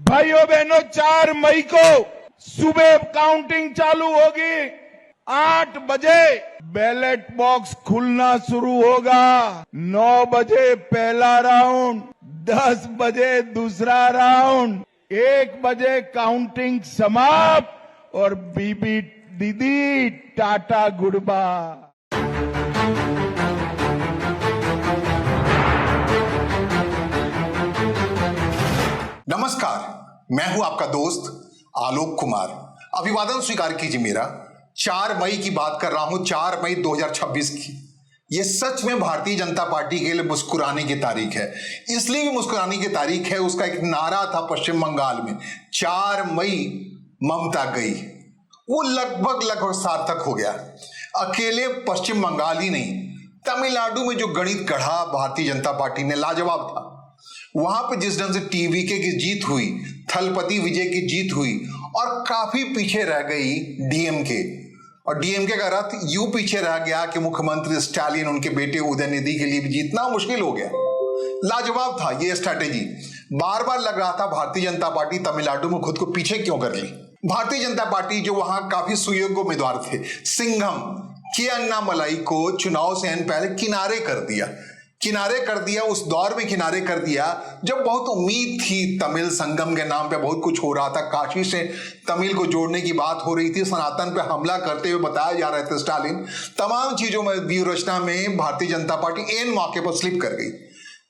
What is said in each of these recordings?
भाइयों बहनों, 4 मई को सुबह काउंटिंग चालू होगी। 8 बजे बैलेट बॉक्स खुलना शुरू होगा। 9 बजे पहला राउंड, 10 बजे दूसरा राउंड, 1 बजे काउंटिंग समाप्त और बीबी दीदी टाटा गुड बाय। नमस्कार, मैं हूं आपका दोस्त आलोक कुमार। अभिवादन स्वीकार कीजिए मेरा। 4 मई की बात कर रहा हूं, 4 मई 2026 की। यह सच में भारतीय जनता पार्टी के लिए मुस्कुराने की तारीख है। इसलिए भी मुस्कुराने की तारीख है, उसका एक नारा था पश्चिम बंगाल में, 4 मई ममता गई। वो लगभग सार्थक हो गया। अकेले पश्चिम बंगाल ही नहीं, तमिलनाडु में जो गणित गढ़ा भारतीय जनता पार्टी ने, लाजवाब था। वहां पे जिस ढंग से टीवीके की जीत हुई, थलपति विजय की जीत हुई और काफी पीछे रह गई डीएमके। और डीएमके का रथ यूं पीछे रह गया कि मुख्यमंत्री स्टालिन, उनके बेटे उदयनिधि के लिए भी जीतना मुश्किल हो गया। लाजवाब था ये स्ट्रैटेजी। बार बार लग रहा था भारतीय जनता पार्टी तमिलनाडु में खुद को पीछे क्यों कर ली। भारतीय जनता पार्टी जो वहां काफी सुयोग्य उम्मीदवार थे, सिंघम के अन्नामलाई को चुनाव से पहले किनारे कर दिया। उस दौर में किनारे कर दिया जब बहुत उम्मीद थी। तमिल संगम के नाम पे बहुत कुछ हो रहा था, काशी से तमिल को जोड़ने की बात हो रही थी, सनातन पे हमला करते हुए बताया जा रहे थे स्टालिन। तमाम चीजों में व्यूह रचना में भारतीय जनता पार्टी एन मौके पर स्लिप कर गई।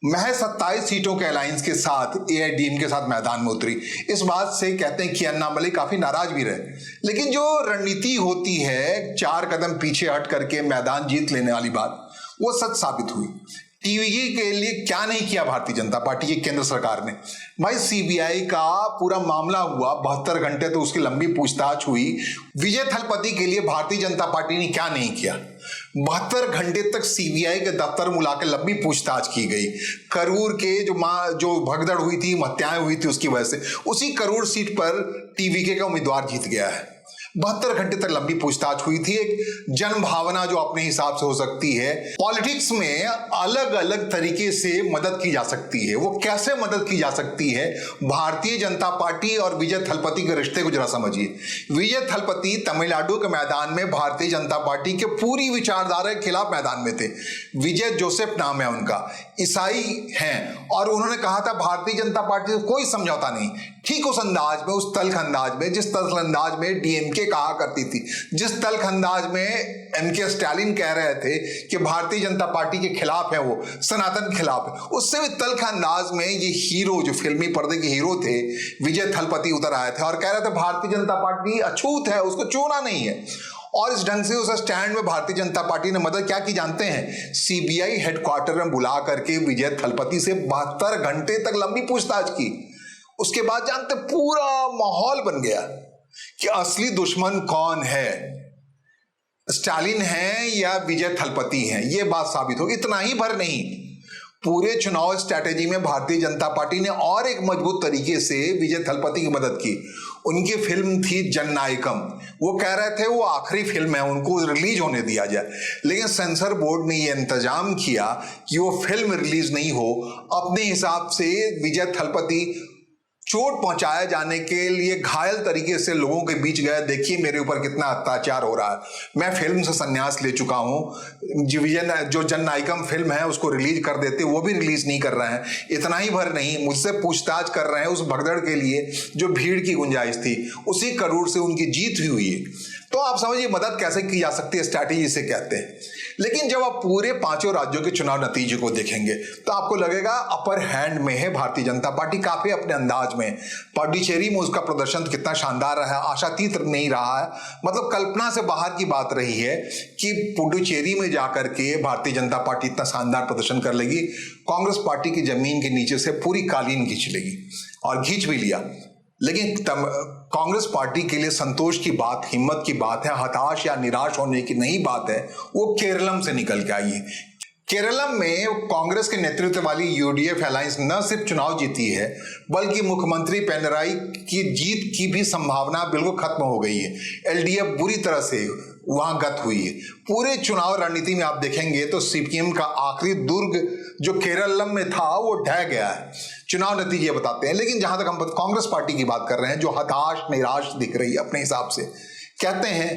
महज 27 सीटों के अलायंस के साथ एआईडीएम के साथ मैदान में उतरी। इस बात से कहते हैं कि अन्नामलाई काफी नाराज भी रहे। लेकिन जो रणनीति होती है 4 कदम पीछे हट करके मैदान जीत लेने वाली बात, वो सच साबित हुई। टीवीके के लिए क्या नहीं किया भारतीय जनता पार्टी की केंद्र सरकार ने। भाई सीबीआई का पूरा मामला हुआ, 72 घंटे तो उसकी लंबी पूछताछ हुई। विजय थलपति के लिए भारतीय जनता पार्टी ने क्या नहीं किया। 72 घंटे तक सीबीआई के दफ्तर में बुलाकर लंबी पूछताछ की गई। करूर के जो भगदड़ हुई थी, हत्याएं हुई थी, उसकी वजह से उसी करूर सीट पर टीवीके का उम्मीदवार जीत गया है। 72 घंटे तक लंबी पूछताछ हुई थी। एक जन भावना जो अपने हिसाब से हो सकती है। पॉलिटिक्स में अलग अलग तरीके से मदद की जा सकती है। वो कैसे मदद की जा सकती है? भारतीय जनता पार्टी और विजय थलपति के रिश्ते को जरा समझिए। विजय थलपति तमिलनाडु के मैदान में भारतीय जनता पार्टी के पूरी विचारधारा के खिलाफ मैदान में थे। विजय जोसेफ नाम है उनका, ईसाई हैं, और उन्होंने कहा था भारतीय जनता पार्टी से कोई समझौता नहीं। ठीक उस अंदाज में, उस तल्ख अंदाज में, जिस तल्ख अंदाज में डीएमके कहा करती थी, जिस तल्ख अंदाज में एमके स्टालिन कह रहे थे कि भारतीय जनता पार्टी के खिलाफ है, वो सनातन के खिलाफ है, उससे भी तल्ख अंदाज में ये हीरो, जो फिल्मी पर्दे के हीरो थे, विजय थलपति उतर आए थे और कह रहे थे भारतीय जनता पार्टी अछूत है, उसको छूना नहीं है। और इस ढंग से उस स्टैंड में भारतीय जनता पार्टी ने मदद क्या की जानते हैं? सीबीआई हेडक्वार्टर में बुला करके विजय थलपति से 72 घंटे तक लंबी पूछताछ की। उसके बाद जानते पूरा माहौल बन गया कि असली दुश्मन कौन है, स्टालिन है या विजय थलपति हैं। यह बात साबित हो। इतना ही भर नहीं, पूरे चुनाव स्ट्रैटेजी में भारतीय जनता पार्टी ने और एक मजबूत तरीके से विजय थलपति की मदद की। उनकी फिल्म थी जननायकम। वो कह रहे थे वो आखिरी फिल्म है, उनको रिलीज होने दिया जाए, लेकिन सेंसर बोर्ड ने यह इंतजाम किया कि वो फिल्म रिलीज नहीं हो। अपने हिसाब से विजय थलपति चोट पहुंचाए जाने के लिए घायल तरीके से लोगों के बीच गए, देखिए मेरे ऊपर कितना अत्याचार हो रहा है, मैं फिल्म से संन्यास ले चुका हूं। जो जननायकम फिल्म है उसको रिलीज कर देते, वो भी रिलीज नहीं कर रहे हैं। इतना ही भर नहीं, मुझसे पूछताछ कर रहे हैं उस भगदड़ के लिए जो भीड़ की गुंजाइश थी, उसी करोड़ से उनकी जीत हुई है। तो आप समझिए मदद कैसे की जा सकती है, स्ट्रैटेजी से कहते हैं। लेकिन जब आप पूरे 5 राज्यों के चुनाव नतीजे को देखेंगे तो आपको लगेगा अपर हैंड में है भारतीय जनता पार्टी, काफी अपने अंदाज में। पांडिचेरी में उसका प्रदर्शन कितना शानदार रहा, आशातीत नहीं रहा है, मतलब कल्पना से बाहर की बात रही है कि पुडुचेरी में जाकर के भारतीय जनता पार्टी इतना शानदार प्रदर्शन कर लेगी, कांग्रेस पार्टी की जमीन के नीचे से पूरी कालीन खींच लेगी, और खींच भी लिया। लेकिन कांग्रेस पार्टी के लिए संतोष की बात, हिम्मत की बात है, हताश या निराश होने की नहीं बात है। वो केरलम से निकल के आई है। केरलम में कांग्रेस के नेतृत्व वाली यूडीएफ अलायंस न सिर्फ चुनाव जीती है, बल्कि मुख्यमंत्री पिनराई की जीत की भी संभावना बिल्कुल खत्म हो गई है। एलडीएफ बुरी तरह से वहां गत हुई है। पूरे चुनाव रणनीति में आप देखेंगे तो सीपीएम का आखिरी दुर्ग जो केरलम में था वो ढह गया है। चुनाव नतीजे बताते हैं। लेकिन जहां तक हम कांग्रेस पार्टी की बात कर रहे हैं, जो हताश निराश दिख रही है अपने हिसाब से, कहते हैं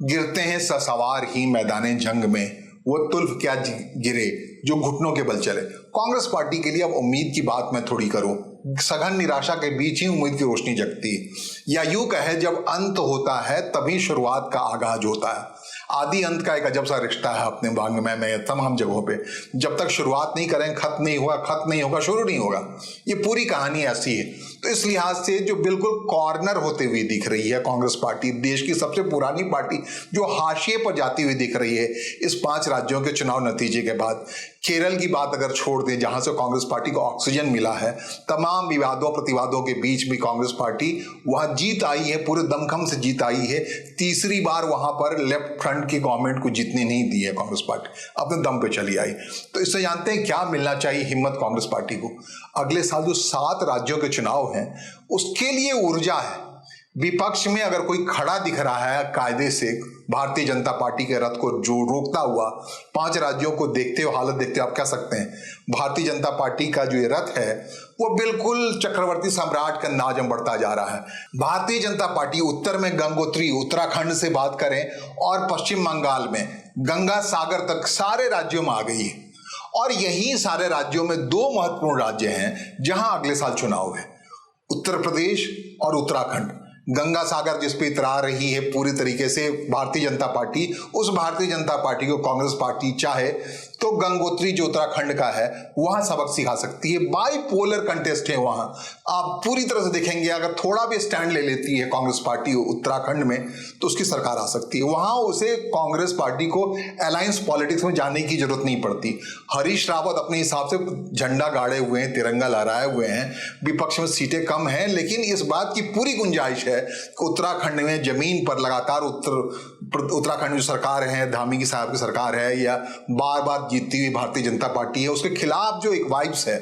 गिरते हैं ससवार ही मैदाने जंग में, वो तुल्फ क्या गिरे जो घुटनों के बल चले। कांग्रेस पार्टी के लिए अब उम्मीद की बात मैं थोड़ी करूं, सघन निराशा के बीच ही उम्मीद की रोशनी जगती है, या यूं कहे जब अंत होता है तभी शुरुआत का आगाज होता है। आदि अंत का एक अजब सा रिश्ता है अपने भांग में तमाम जगहों पे। जब तक शुरुआत नहीं करें खत्म नहीं होगा, खत्म नहीं होगा शुरू नहीं होगा। ये पूरी कहानी ऐसी है। तो इस लिहाज से जो बिल्कुल कॉर्नर होते हुए दिख रही है कांग्रेस पार्टी, देश की सबसे पुरानी पार्टी जो हाशिए पर जाती हुई दिख रही है इस 5 राज्यों के चुनाव नतीजे के बाद। केरल की बात अगर छोड़ दें, जहां से कांग्रेस पार्टी को ऑक्सीजन मिला है, तमाम विवादों प्रतिवादों के बीच भी कांग्रेस पार्टी वहां जीत आई है, पूरे दमखम से जीत आई है। तीसरी बार वहां पर लेफ्ट फ्रंट की गवर्नमेंट को जीतने नहीं दी है कांग्रेस पार्टी, अपने दम पे चली आई। तो इससे जानते हैं क्या मिलना चाहिए हिम्मत कांग्रेस पार्टी को। अगले साल जो 7 राज्यों के चुनाव हैं उसके लिए ऊर्जा है। विपक्ष में अगर कोई खड़ा दिख रहा है कायदे से भारतीय जनता पार्टी के रथ को जो रोकता हुआ, 5 राज्यों को देखते हुए, हालत देखते हुए आप कह सकते हैं भारतीय जनता पार्टी का जो ये रथ है वो बिल्कुल चक्रवर्ती सम्राट का अंदाज में बढ़ता जा रहा है। भारतीय जनता पार्टी उत्तर में गंगोत्री उत्तराखंड से बात करें और पश्चिम बंगाल में गंगा सागर तक सारे राज्यों में आ गई है। और यही सारे राज्यों में 2 महत्वपूर्ण राज्य हैं जहां अगले साल चुनाव है, उत्तर प्रदेश और उत्तराखंड। गंगा सागर जिस पे इतरा रही है पूरी तरीके से भारतीय जनता पार्टी, उस भारतीय जनता पार्टी को कांग्रेस पार्टी चाहे तो गंगोत्री जो उत्तराखंड का है वहां सबक सिखा सकती है। बाइपोलर कंटेस्ट है वहां, आप पूरी तरह से देखेंगे अगर थोड़ा भी स्टैंड ले लेती है कांग्रेस पार्टी उत्तराखंड में तो उसकी सरकार आ सकती है। वहां उसे कांग्रेस पार्टी को अलायंस पॉलिटिक्स में जाने की जरूरत नहीं पड़ती। हरीश रावत अपने हिसाब से झंडा गाड़े हुए हैं, तिरंगा लहराए हुए हैं, विपक्ष में सीटें कम हैं, लेकिन इस बात की पूरी गुंजाइश है उत्तराखंड में जमीन पर लगातार उत्तराखंड जो सरकार है, धामी साहब की सरकार है या बार बार जीतती हुई भारतीय जनता पार्टी है, उसके खिलाफ जो एक वाइब्स है,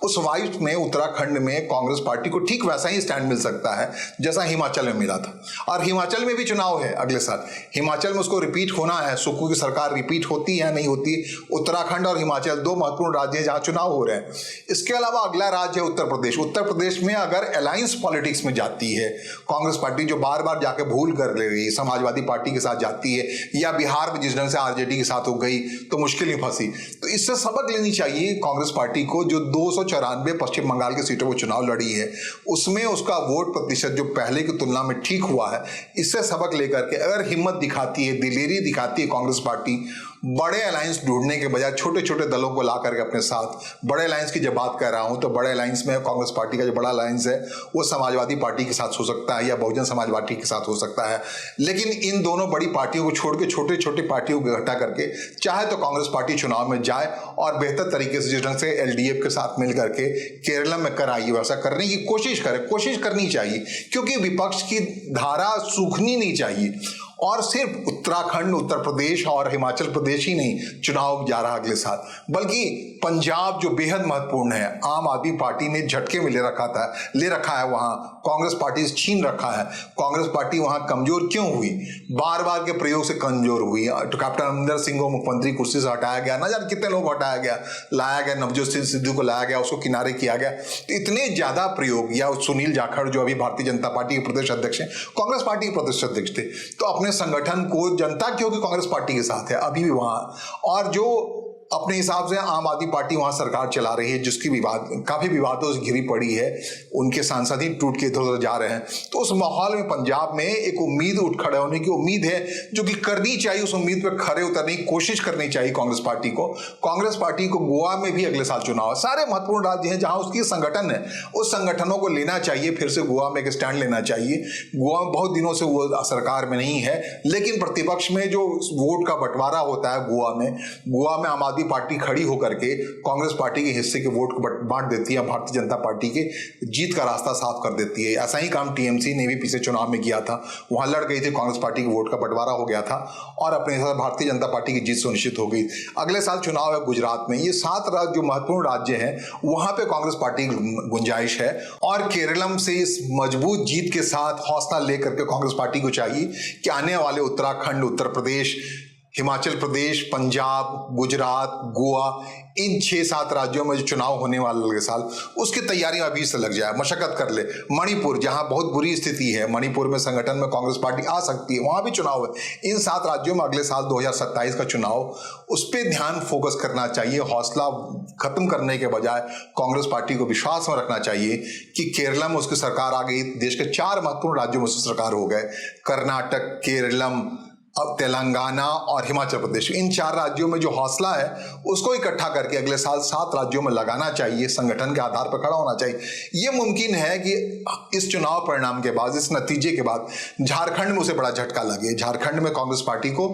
उस वाइब्स में उत्तराखंड में कांग्रेस पार्टी को ठीक वैसा ही स्टैंड मिल सकता है जैसा हिमाचल में मिला था। और हिमाचल में भी चुनाव है अगले साल, हिमाचल में उसको रिपीट होना है। सुक्खू की सरकार रिपीट होती है नहीं होती। उत्तराखंड और हिमाचल 2 महत्वपूर्ण राज्य हैं जहां चुनाव हो रहे हैं। इसके अलावा अगला राज्य है उत्तर प्रदेश। उत्तर प्रदेश में अगर अलायंस पॉलिटिक्स में जाती है कांग्रेस पार्टी, जो बार बार जाके भूल कर ले रही है, समाजवादी पार्टी के साथ जाती है या बिहार में जिस ढंग से आरजेडी के साथ हो गई तो मुश्किल ही फंसी। तो इससे सबक लेनी चाहिए कांग्रेस पार्टी को, जो 294 पश्चिम बंगाल की सीटों पर चुनाव लड़ी है उसमें उसका वोट प्रतिशत जो पहले की तुलना में ठीक हुआ है, इससे सबक लेकर के अगर हिम्मत दिखाती है, दिलेरी दिखाती है कांग्रेस पार्टी, बड़े अलायंस ढूंढने के बजाय छोटे छोटे दलों को ला करके अपने साथ, बड़े अलायंस की जब बात कर रहा हूं तो बड़े अलायंस में कांग्रेस पार्टी का जो बड़ा अलायंस है वो समाजवादी पार्टी के साथ हो सकता है या बहुजन समाज पार्टी के साथ हो सकता है। लेकिन इन दोनों बड़ी पार्टियों को छोड़ के छोटे छोटे पार्टियों को इकट्ठा करके चाहे तो कांग्रेस पार्टी चुनाव में जाए और बेहतर तरीके से जिस ढंग से एलडीएफ के साथ मिल करके केरल में कराई वैसा करने की कोशिश करे, कोशिश करनी चाहिए, क्योंकि विपक्ष की धारा सूखनी नहीं चाहिए। और सिर्फ उत्तराखंड, उत्तर प्रदेश और हिमाचल प्रदेश ही नहीं चुनाव जा रहा अगले साल, बल्कि पंजाब जो बेहद महत्वपूर्ण है, आम आदमी पार्टी ने झटके में ले रखा है वहां, कांग्रेस पार्टी से छीन रखा है। कांग्रेस पार्टी वहां कमजोर क्यों हुई? बार बार के प्रयोग से कमजोर हुई। तो कैप्टन अमरिंदर सिंह को मुख्यमंत्री कुर्सी से हटाया गया, ना जाने कितने लोग हटाया गया, लाया गया नवजोत सिंह सिद्धू को लाया गया, उसको किनारे किया गया। तो इतने ज्यादा प्रयोग, या सुनील जाखड़ जो अभी भारतीय जनता पार्टी के प्रदेश अध्यक्ष हैं, कांग्रेस पार्टी के प्रदेश अध्यक्ष थे, तो अपने संगठन को जनता क्योंकि कांग्रेस पार्टी के साथ है अभी भी वहां, और जो अपने हिसाब से आम आदमी पार्टी वहां सरकार चला रही है जिसकी काफी विवादों से घिरी पड़ी है, उनके सांसद ही टूट के इधर उधर जा रहे हैं। तो उस माहौल में पंजाब में एक उम्मीद उठ खड़े होने की उम्मीद है जो कि करनी चाहिए, उस उम्मीद पर खड़े उतरने की कोशिश करनी चाहिए कांग्रेस पार्टी को। कांग्रेस पार्टी को गोवा में भी अगले साल चुनाव है, सारे महत्वपूर्ण राज्य हैं जहां उसकी संगठन है, उस संगठनों को लेना चाहिए, फिर से गोवा में एक स्टैंड लेना चाहिए। गोवा में बहुत दिनों से वो सरकार में नहीं है, लेकिन प्रतिपक्ष में जो वोट का बंटवारा होता है गोवा में आम आदमी पार्टी खड़ी होकर के कांग्रेस पार्टी के हिस्से के वोट को बांट देती है, भारतीय जनता पार्टी के जीत का रास्ता साफ कर देती है। ऐसा ही काम टीएमसी ने भी पिछले चुनाव में किया था, वहां लड़ गई थी, कांग्रेस पार्टी के वोट का बंटवारा हो गया था और अपने साथ भारतीय जनता पार्टी की जीत सुनिश्चित हो गई। अगले साल चुनाव है गुजरात में। ये 7 राज्य जो महत्वपूर्ण राज्य हैं वहां पे कांग्रेस पार्टी की गुंजाइश है, और केरलम से इस मजबूत जीत के साथ हौसला लेकर के कांग्रेस पार्टी को चाहिए कि आने वाले उत्तराखंड, उत्तर प्रदेश, हिमाचल प्रदेश, पंजाब, गुजरात, गोवा, इन 6-7 राज्यों में जो चुनाव होने वाला अगले साल, उसकी तैयारी अभी से लग जाए, मशक्कत कर ले। मणिपुर, जहां बहुत बुरी स्थिति है, मणिपुर में संगठन में कांग्रेस पार्टी आ सकती है, वहां भी चुनाव है। इन 7 राज्यों में अगले साल 2027 का चुनाव, उस पर ध्यान फोकस करना चाहिए। हौसला खत्म करने के बजाय कांग्रेस पार्टी को विश्वास में रखना चाहिए कि केरला में उसकी सरकार आ गई। देश के 4 महत्वपूर्ण राज्यों में उसकी सरकार हो गए, कर्नाटक, केरलम, अब तेलंगाना और हिमाचल प्रदेश। इन 4 राज्यों में जो हौसला है उसको इकट्ठा करके अगले साल 7 राज्यों में लगाना चाहिए, संगठन के आधार पर खड़ा होना चाहिए। यह मुमकिन है कि इस चुनाव परिणाम के बाद, इस नतीजे के बाद झारखंड में उसे बड़ा झटका लगे, झारखंड में कांग्रेस पार्टी को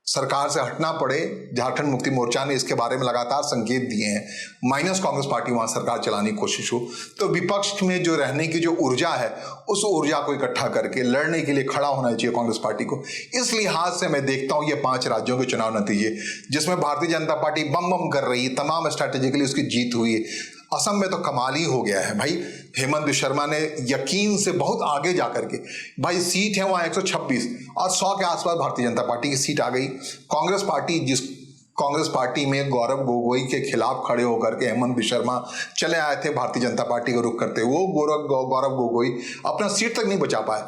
सरकार से हटना पड़े। झारखंड मुक्ति मोर्चा ने इसके बारे में लगातार संकेत दिए हैं, माइनस कांग्रेस पार्टी वहां सरकार चलाने की कोशिश हो। तो विपक्ष में जो रहने की जो ऊर्जा है, उस ऊर्जा को इकट्ठा करके लड़ने के लिए खड़ा होना चाहिए कांग्रेस पार्टी को। इस लिहाज से मैं देखता हूं ये 5 राज्यों के चुनाव नतीजे, जिसमें भारतीय जनता पार्टी बम बम कर रही है, तमाम स्ट्रैटेजिकली उसकी जीत हुई है। असम में तो कमाल ही हो गया है भाई, हेमंत शर्मा ने यकीन से बहुत आगे जाकर के, भाई सीट है वहां 126 और 100 के आसपास भारतीय जनता पार्टी की सीट आ गई। कांग्रेस पार्टी में गौरव गोगोई के खिलाफ खड़े होकर के हेमंत शर्मा चले आए थे भारतीय जनता पार्टी को रुख करते, वो गौरव गोगोई अपना सीट तक नहीं बचा पाए।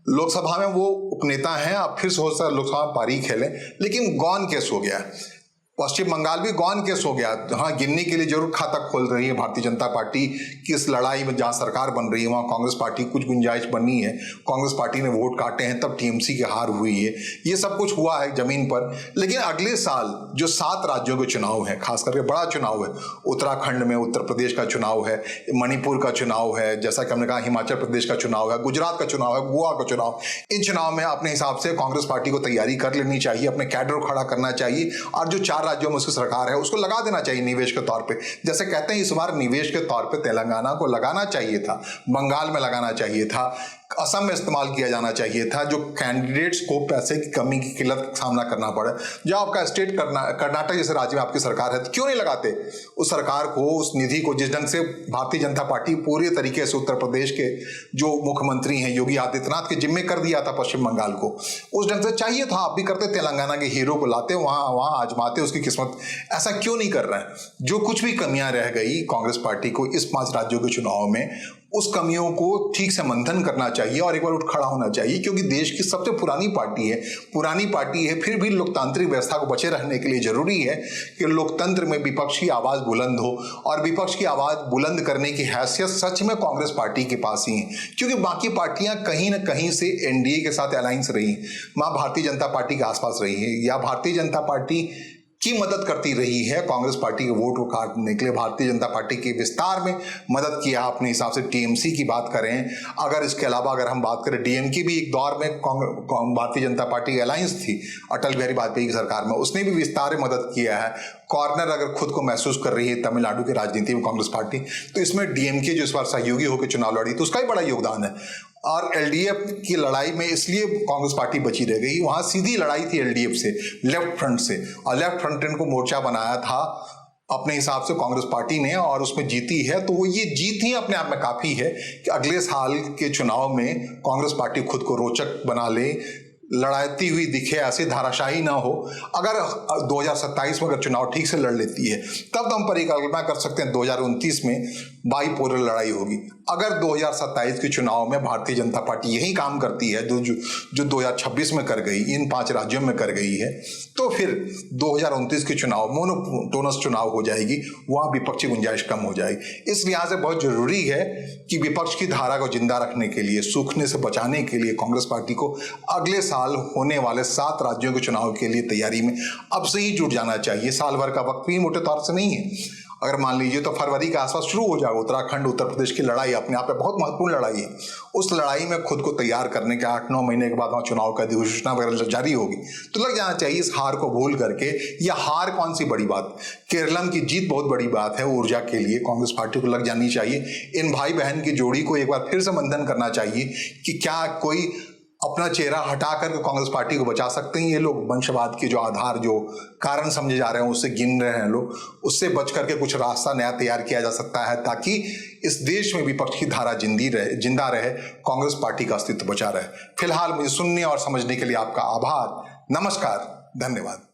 लोकसभा में वो उपनेता हैं, अब फिर से हो सकता है लोकसभा में पारी खेलें, लेकिन गौन केस हो गया। पश्चिम बंगाल भी गौन केस हो गया। हाँ, गिनने के लिए जरूर खाता खोल रही है भारतीय जनता पार्टी की इस लड़ाई में, जहां सरकार बन रही है वहां कांग्रेस पार्टी कुछ गुंजाइश बनी है, कांग्रेस पार्टी ने वोट काटे हैं, तब टीएमसी की हार हुई है। ये सब कुछ हुआ है जमीन पर। लेकिन अगले साल जो 7 राज्यों के चुनाव है, खास करके बड़ा चुनाव है, उत्तराखंड में उत्तर प्रदेश का चुनाव है, मणिपुर का चुनाव है, जैसा कि हमने कहा हिमाचल प्रदेश का चुनाव है, गुजरात का चुनाव है, गोवा का चुनाव। इन चुनाव में अपने हिसाब से कांग्रेस पार्टी को तैयारी कर लेनी चाहिए, अपने कैडर को खड़ा करना चाहिए और जो 4 राज्यों में उसकी सरकार है उसको लगा देना चाहिए निवेश के तौर पे। जैसे कहते हैं इस बार निवेश के तौर पे तेलंगाना को लगाना चाहिए था, बंगाल में लगाना चाहिए था, असम में इस्तेमाल किया जाना चाहिए था। जो कैंडिडेट्स को पैसे की कमी की किल्लत का सामना करना पड़े, जो आपका स्टेट कर्नाटक जैसे राज्य में आपकी सरकार है, तो क्यों नहीं लगाते उस सरकार को, उस निधि को, जिस ढंग से भारतीय जनता पार्टी पूरे तरीके से उत्तर प्रदेश के जो मुख्यमंत्री हैं योगी आदित्यनाथ के जिम्मे कर दिया था पश्चिम बंगाल को, उस ढंग से चाहिए था आप भी करते, तेलंगाना के हीरो को लाते, वहां आजमाते उसकी किस्मत। ऐसा क्यों नहीं कर रहे हैं? जो कुछ भी कमियां रह गई कांग्रेस पार्टी को इस 5 राज्यों के चुनाव में, उस कमियों को ठीक से मंथन करना चाहिए और एक बार उठ खड़ा होना चाहिए, क्योंकि देश की सबसे पुरानी पार्टी है, फिर भी लोकतांत्रिक व्यवस्था को बचे रहने के लिए जरूरी है कि लोकतंत्र में विपक्ष की आवाज बुलंद हो, और विपक्ष की आवाज बुलंद करने की हैसियत सच में कांग्रेस पार्टी के पास ही है, क्योंकि बाकी पार्टियां कहीं ना कहीं से एनडीए के साथ अलायंस रही, मां भारतीय जनता पार्टी के आसपास रही है, या भारतीय जनता पार्टी की मदद करती रही है कांग्रेस पार्टी के वोट को काटने के लिए, भारतीय जनता पार्टी के विस्तार में मदद किया अपने हिसाब से। टीएमसी की बात करें, अगर इसके अलावा अगर हम बात करें, डीएमके भी एक दौर में भारतीय जनता पार्टी की अलायंस थी अटल बिहारी वाजपेयी की सरकार में, उसने भी विस्तार में मदद किया है। कॉर्नर अगर खुद को महसूस कर रही है तमिलनाडु की राजनीति में कांग्रेस पार्टी, तो इसमें डीएमके जो इस बार सहयोगी होकर चुनाव लड़ी तो उसका भी बड़ा योगदान है। और एलडीएफ की लड़ाई में इसलिए कांग्रेस पार्टी बची रह गई, वहां सीधी लड़ाई थी एलडीएफ से, लेफ्ट फ्रंट से, और लेफ्ट फ्रंट को मोर्चा बनाया था अपने हिसाब से कांग्रेस पार्टी ने, और उसमें जीती है। तो वो ये जीत ही अपने आप में काफी है कि अगले साल के चुनाव में कांग्रेस पार्टी खुद को रोचक बना ले, लड़ाती हुई दिखे, ऐसी धाराशाही ना हो। अगर 2027 में अगर चुनाव ठीक से लड़ लेती है, तब तो हम परिकल्पना कर सकते हैं 2029 में बाईपोलर लड़ाई होगी। अगर 2027 के चुनाव में भारतीय जनता पार्टी यही काम करती है जो 2026 में कर गई, इन 5 राज्यों में कर गई है, तो फिर 2029 के चुनाव मोनोटोनस चुनाव हो जाएगी, वहां विपक्षी गुंजाइश कम हो जाएगी। इस लिहाज से बहुत जरूरी है कि विपक्ष की धारा को जिंदा रखने के लिए, सूखने से बचाने के लिए कांग्रेस पार्टी को अगले साल होने वाले 7 राज्यों के चुनाव के लिए तैयारी में अब से ही जुट जाना चाहिए। साल भर का वक्त भी मोटे तौर से नहीं है। अगर मान लीजिए तो फरवरी के आसपास शुरू हो जाएगा उत्तराखंड उत्तर प्रदेश की लड़ाई, अपने आप में बहुत महत्वपूर्ण लड़ाई है। उस लड़ाई में खुद को तैयार करने के 8-9 महीने के बाद वहाँ चुनाव का अधिसूचना वगैरह जारी होगी, तो लग जाना चाहिए इस हार को भूल करके। यह हार कौन सी बड़ी बात, केरलम की जीत बहुत बड़ी बात है ऊर्जा के लिए, कांग्रेस पार्टी को लग जानी चाहिए। इन भाई बहन की जोड़ी को एक बार फिर से मंथन करना चाहिए कि क्या कोई अपना चेहरा हटा करके कांग्रेस पार्टी को बचा सकते हैं। ये लोग वंशवाद के जो आधार, जो कारण समझे जा रहे हैं, उससे गिन रहे हैं लोग, उससे बच करके कुछ रास्ता नया तैयार किया जा सकता है, ताकि इस देश में विपक्ष की धारा जिंदा रहे, कांग्रेस पार्टी का अस्तित्व बचा रहे। फिलहाल मुझे सुनने और समझने के लिए आपका आभार। नमस्कार। धन्यवाद।